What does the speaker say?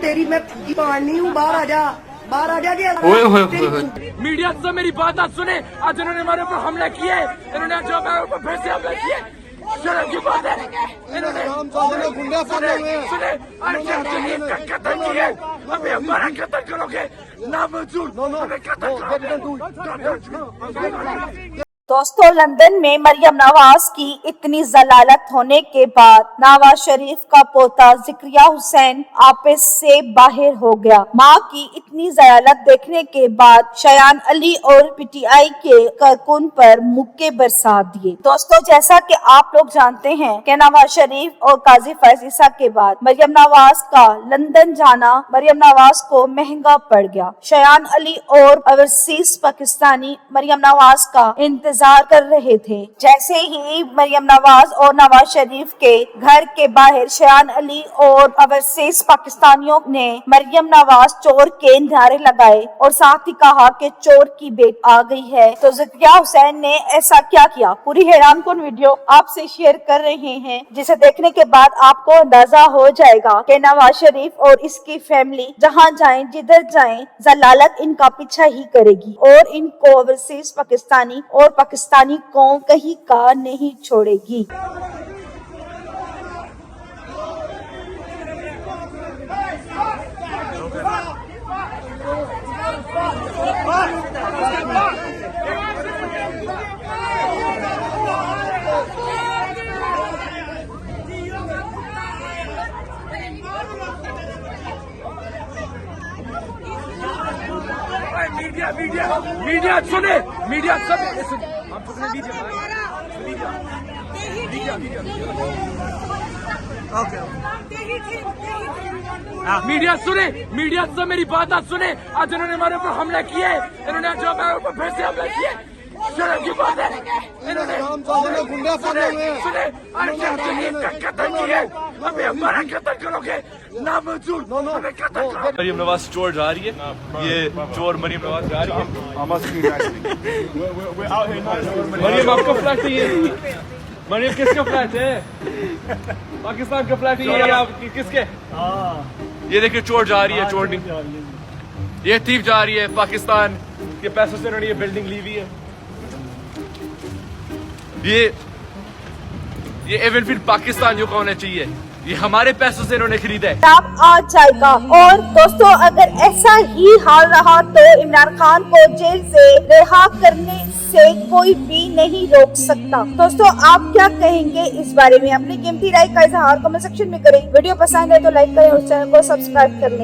तेरी मैं पानी हूँ, बाहर आ जा, बाहर आ जा। मीडिया से मेरी बात आज सुने। आज इन्होंने हमारे ऊपर हमला किए, इन्होंने जो हमारे ऊपर फिर से हमला किए। शर्म की बात है, इन्होंने सुने कत्ल किए। अभी हमारा कत्ल करोगे ना मंजूर, हमें कत्ल करोगे। दोस्तों, लंदन में मरियम नवाज की इतनी जलालत होने के बाद नवाज शरीफ का पोता ज़िक्रिया हुसैन आपस से बाहर हो गया। मां की इतनी जलालत देखने के बाद शयान अली और पीटीआई के कारकुन पर मुक्के बरसा दिए। दोस्तों, जैसा कि आप लोग जानते हैं कि नवाज शरीफ और काजी फैज ईसा के बाद मरियम नवाज का लंदन जाना मरियम नवाज को महंगा पड़ गया। शयान अली और ओवरसीज पाकिस्तानी मरियम नवाज का इंतजार कर रहे थे। जैसे ही मरियम नवाज और नवाज शरीफ के घर के बाहर शयान अली और ओवरसीज पाकिस्तानियों ने मरियम नवाज चोर के नारे लगाए और साथ ही कहा कि चोर की बेट आ गई है, तो ज़िक्रिया हुसैन ने ऐसा क्या किया? पूरी हैरानकुन वीडियो आपसे शेयर कर रहे हैं, जिसे देखने के बाद आपको अंदाजा हो जाएगा कि नवाज शरीफ और इसकी फैमिली जहां जाएं, जिधर जाएं, जलालत इनका पीछा ही करेगी और इनको ओवरसीज पाकिस्तानी और पाकिस्तानी कौम कहीं का नहीं छोड़ेगी। मीडिया सुने, मीडिया सब मीडिया सुने, मीडिया से मेरी बात आज सुने। आज इन्होंने हमारे ऊपर हमला किए, इन्होंने जो हमारे ऊपर फिर से हमला किए। शर्म की बात है, इन्होंने सुने कत्ल किए। अभी हमारा कत्ल करोगे ना मंजूर, हमें कत्ल करोगे। मरियम नवाज चोर जा रही है, ये चोर मरियम नवाज जा रही है। मरियम आपका फ्लैट है ये? मरियम किसका फ्लैट है? पाकिस्तान का फ्लैट है ये? आप किसके? ये देखिए चोर जा रही है, चोर नहीं, ये थीफ जा रही है। पाकिस्तान के पैसों से इन्होंने ये बिल्डिंग ली हुई है। ये एवनफील्ड पाकिस्तानियों को होना चाहिए, ये हमारे पैसों से इन्होंने खरीदा है। आप आ जाएगा। और दोस्तों, अगर ऐसा ही हाल रहा तो इमरान खान को जेल से रिहा करने से कोई भी नहीं रोक सकता। दोस्तों, आप क्या कहेंगे इस बारे में? अपनी कीमती राय का इजहार कमेंट सेक्शन में करें। वीडियो पसंद है तो लाइक करें और चैनल को सब्सक्राइब कर लें।